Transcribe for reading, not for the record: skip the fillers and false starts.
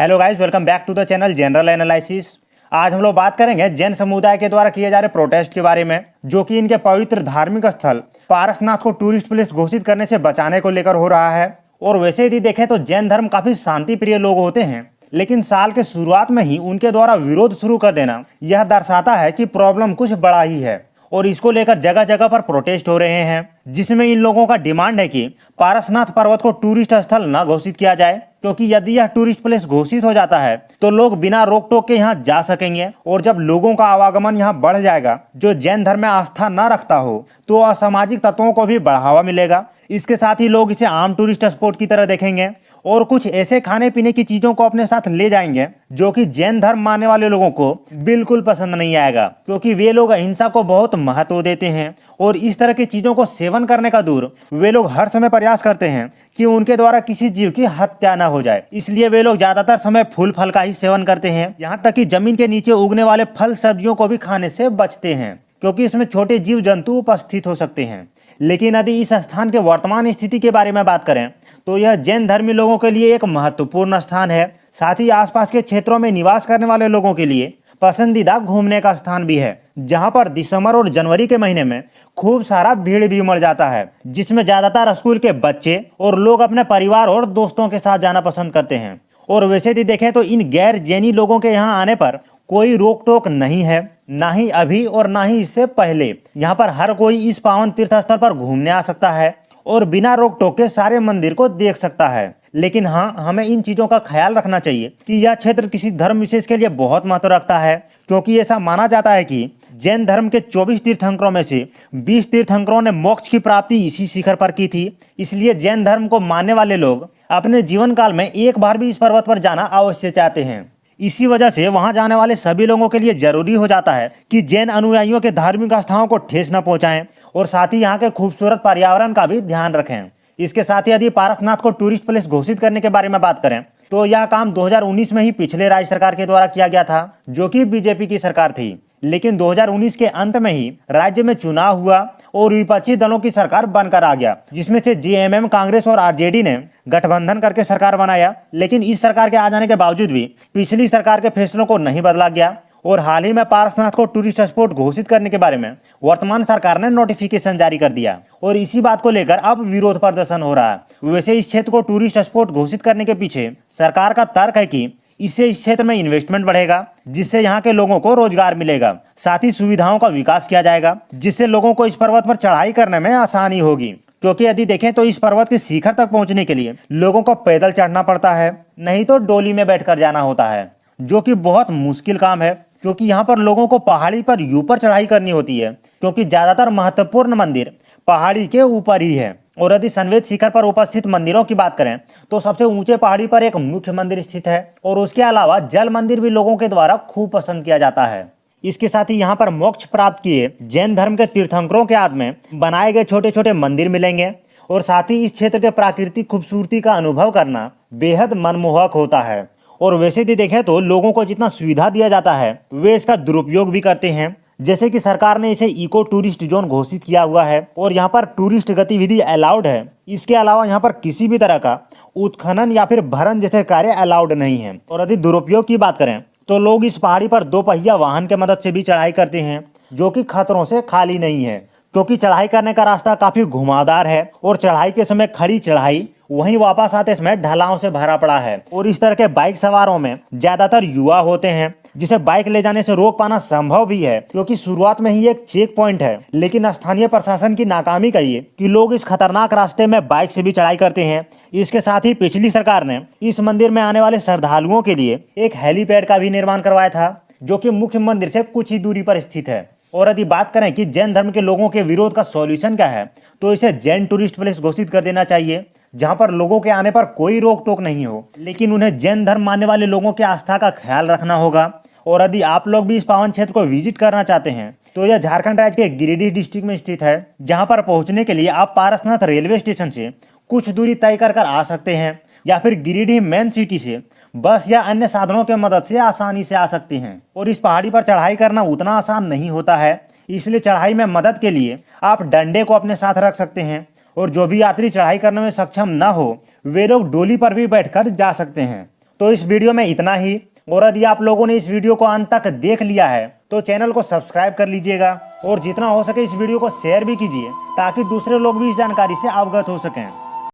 Hello guys, welcome back to the channel general analysis. आज हम लोग बात करेंगे जैन समुदाय के द्वारा किए जा रहे प्रोटेस्ट के बारे में, जो कि इनके पवित्र धार्मिक स्थल पारसनाथ को टूरिस्ट प्लेस घोषित करने से बचाने को लेकर हो रहा है। और वैसे यदि देखें तो जैन धर्म काफी शांति प्रिय लोग होते हैं, लेकिन साल के शुरुआत में ही उनके द्वारा विरोध शुरू कर देना यह दर्शाता है कि प्रॉब्लम कुछ बड़ा ही है। और इसको लेकर जगह जगह पर प्रोटेस्ट हो रहे हैं, जिसमें इन लोगों का डिमांड है कि पारसनाथ पर्वत को टूरिस्ट स्थल न घोषित किया जाए, क्योंकि यदि यह टूरिस्ट प्लेस घोषित हो जाता है तो लोग बिना रोक टोक के यहाँ जा सकेंगे। और जब लोगों का आवागमन यहाँ बढ़ जाएगा जो जैन धर्म में आस्था न रखता हो, तो असामाजिक तत्वों को भी बढ़ावा मिलेगा। इसके साथ ही लोग इसे आम टूरिस्ट स्पॉट की तरह देखेंगे और कुछ ऐसे खाने पीने की चीजों को अपने साथ ले जाएंगे जो कि जैन धर्म मानने वाले लोगों को बिल्कुल पसंद नहीं आएगा, क्योंकि वे लोग अहिंसा को बहुत महत्व देते हैं। और इस तरह की चीजों को सेवन करने का दूर, वे लोग हर समय प्रयास करते हैं कि उनके द्वारा किसी जीव की हत्या न हो जाए। इसलिए वे लोग ज्यादातर समय फूल फल का ही सेवन करते हैं, यहाँ तक कि जमीन के नीचे उगने वाले फल सब्जियों को भी खाने से बचते हैं, क्योंकि इसमें छोटे जीव जंतु उपस्थित हो सकते हैं। लेकिन यदि इस स्थान के वर्तमान स्थिति के बारे में बात करें तो यह जैन धर्मी लोगों के लिए एक महत्वपूर्ण स्थान है। साथ ही आसपास के क्षेत्रों में निवास करने वाले लोगों के लिए पसंदीदा घूमने का स्थान भी है, जहां पर दिसंबर और जनवरी के महीने में खूब सारा भीड़ भी उमड़ जाता है, जिसमें ज्यादातर स्कूल के बच्चे और लोग अपने परिवार और दोस्तों के साथ जाना पसंद करते हैं। और वैसे भी देखें तो इन गैर जैनी लोगों के यहाँ आने पर कोई रोक टोक नहीं है, ना ही अभी और ना ही इससे पहले। यहाँ पर हर कोई इस पावन तीर्थ स्थल पर घूमने आ सकता है और बिना रोक टोक के सारे मंदिर को देख सकता है। लेकिन हाँ, हमें इन चीजों का ख्याल रखना चाहिए कि यह क्षेत्र किसी धर्म विशेष के लिए बहुत महत्व रखता है, क्योंकि ऐसा माना जाता है कि जैन धर्म के 24 तीर्थंकरों में से 20 तीर्थंकरों ने मोक्ष की प्राप्ति इसी शिखर पर की थी। इसलिए जैन धर्म को मानने वाले लोग अपने जीवन काल में एक बार भी इस पर्वत पर जाना अवश्य चाहते हैं। इसी वजह से वहां जाने वाले सभी लोगों के लिए जरूरी हो जाता है कि जैन अनुयायियों के धार्मिक आस्थाओं को ठेस न पहुंचाएं और साथ ही यहाँ के खूबसूरत पर्यावरण का भी ध्यान रखें। इसके साथ ही यदि पारसनाथ को टूरिस्ट प्लेस घोषित करने के बारे में बात करें तो यह काम 2019 में ही पिछले राज्य सरकार के द्वारा किया गया था, जो कि बीजेपी की सरकार थी। लेकिन 2019 के अंत में ही राज्य में चुनाव हुआ और विपक्षी दलों की सरकार बनकर आ गया, जिसमें से जेएमएम, कांग्रेस और आरजेडी ने गठबंधन करके सरकार बनाया। लेकिन इस सरकार के आ जाने के बावजूद भी पिछली सरकार के फैसलों को नहीं बदला गया और हाल ही में पारसनाथ को टूरिस्ट स्पॉट घोषित करने के बारे में वर्तमान सरकार ने नोटिफिकेशन जारी कर दिया और इसी बात को लेकर अब विरोध प्रदर्शन हो रहा है। वैसे इस क्षेत्र को टूरिस्ट स्पॉट घोषित करने के पीछे सरकार का तर्क है कि इससे इस क्षेत्र में इन्वेस्टमेंट बढ़ेगा, जिससे यहाँ के लोगों को रोजगार मिलेगा। साथ ही सुविधाओं का विकास किया जाएगा, जिससे लोगों को इस पर्वत पर चढ़ाई करने में आसानी होगी। क्योंकि यदि देखें तो इस पर्वत के शिखर तक पहुंचने के लिए लोगों को पैदल चढ़ना पड़ता है, नहीं तो डोली में बैठकर जाना होता है, जो कि बहुत मुश्किल काम है, क्योंकि यहाँ पर लोगों को पहाड़ी पर ऊपर चढ़ाई करनी होती है, क्योंकि ज्यादातर महत्वपूर्ण मंदिर पहाड़ी के ऊपर ही है। और यदि संवेद शिखर पर उपस्थित मंदिरों की बात करें तो सबसे ऊंचे पहाड़ी पर एक मुख्य मंदिर स्थित है और उसके अलावा जल मंदिर भी लोगों के द्वारा खूब पसंद किया जाता है। इसके साथ ही यहाँ पर मोक्ष प्राप्त किए जैन धर्म के तीर्थंकरों के याद में बनाए गए छोटे छोटे मंदिर मिलेंगे और साथ ही इस क्षेत्र के प्राकृतिक खूबसूरती का अनुभव करना बेहद मनमोहक होता है। और वैसे भी देखें तो लोगों को जितना सुविधा दिया जाता है वे इसका दुरुपयोग भी करते हैं, जैसे कि सरकार ने इसे इको टूरिस्ट जोन घोषित किया हुआ है और यहाँ पर टूरिस्ट गतिविधि अलाउड है। इसके अलावा यहाँ पर किसी भी तरह का उत्खनन या फिर भरण जैसे कार्य अलाउड नहीं है। और यदि दुरुपयोग की बात करें तो लोग इस पहाड़ी पर 2 पहिया वाहन के मदद से भी चढ़ाई करते हैं, जो कि खतरों से खाली नहीं है, क्योंकि चढ़ाई करने का रास्ता काफी घुमावदार है और चढ़ाई के समय खड़ी चढ़ाई, वहीं वापस आते समय ढलान से भरा पड़ा है। और इस तरह के बाइक सवारों में ज्यादातर युवा होते हैं, जिसे बाइक ले जाने से रोक पाना संभव भी है, क्योंकि शुरुआत में ही एक चेक पॉइंट है। लेकिन स्थानीय प्रशासन की नाकामी कहिए कि लोग इस खतरनाक रास्ते में बाइक से भी चढ़ाई करते हैं। इसके साथ ही पिछली सरकार ने इस मंदिर में आने वाले श्रद्धालुओं के लिए एक हेलीपैड का भी निर्माण करवाया था, जो कि मुख्य मंदिर से कुछ ही दूरी पर स्थित है। और यदि बात करें कि जैन धर्म के लोगों के विरोध का सॉल्यूशन क्या है, तो इसे जैन टूरिस्ट प्लेस घोषित कर देना चाहिए, जहां पर लोगों के आने पर कोई रोक टोक नहीं हो। लेकिन उन्हें जैन धर्म मानने वाले लोगों की आस्था का ख्याल रखना होगा। और यदि आप लोग भी इस पावन क्षेत्र को विजिट करना चाहते हैं तो यह झारखंड राज्य के गिरिडीह डिस्ट्रिक्ट में स्थित है, जहां पर पहुंचने के लिए आप पारसनाथ रेलवे स्टेशन से कुछ दूरी तय कर आ सकते हैं, या फिर गिरिडीह मेन सिटी से बस या अन्य साधनों की मदद से आसानी से आ सकते हैं। और इस पहाड़ी पर चढ़ाई करना उतना आसान नहीं होता है, इसलिए चढ़ाई में मदद के लिए आप डंडे को अपने साथ रख सकते हैं। और जो भी यात्री चढ़ाई करने में सक्षम न हो वे लोग डोली पर भी बैठकर जा सकते हैं। तो इस वीडियो में इतना ही। और यदि आप लोगों ने इस वीडियो को अंत तक देख लिया है तो चैनल को सब्सक्राइब कर लीजिएगा और जितना हो सके इस वीडियो को शेयर भी कीजिए ताकि दूसरे लोग भी इस जानकारी से अवगत हो सकें।